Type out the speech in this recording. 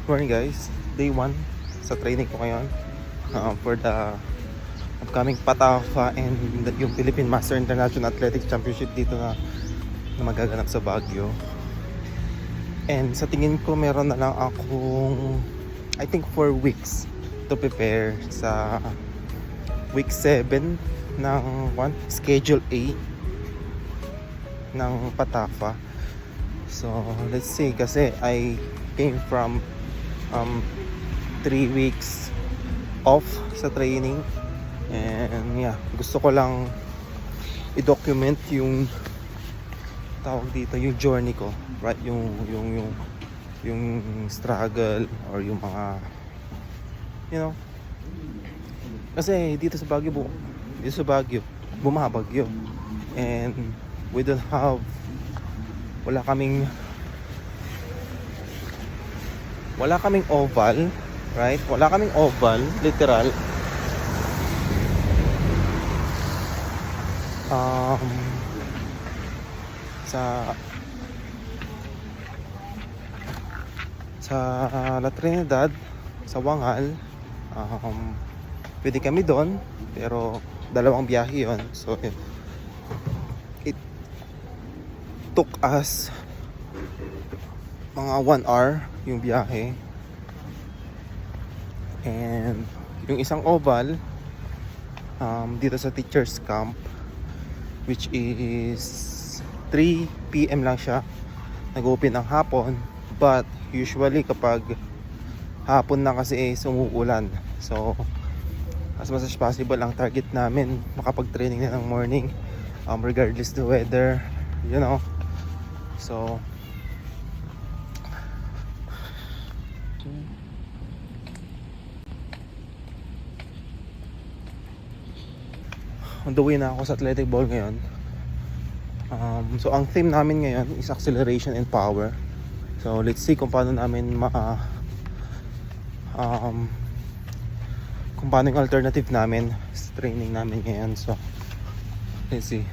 Morning guys, day 1 sa training ko ngayon for the upcoming Patafa and yung Philippine Master International Athletics Championship dito na magaganap sa Baguio. And sa tingin ko meron na lang akong I think 4 weeks to prepare sa week 7 ng schedule A ng Patafa. So let's see, kasi I came from 3 weeks off sa training, and yeah, gusto ko lang i-document yung tawag dito, yung journey ko, right? Yung struggle or yung mga kasi dito sa Baguio bumabagyo, and we don't have wala kaming oval, right? Wala kaming oval, literal. Sa La Trinidad, sa Wangal, pwede kami doon, pero dalawang biyahe yon. So it took us mga 1 hour yung biyahe, and yung isang oval dito sa teachers camp, which is 3 PM lang siya, nag-open ng hapon, but usually kapag hapon na kasi sumuulan. So as much as possible ang target namin makapag-training na ng morning, regardless the weather, so on the way na ako sa athletic ball ngayon. So ang theme namin ngayon is acceleration and power. So let's see kung paano namin kung paano yung alternative namin sa training namin ngayon. So let's see.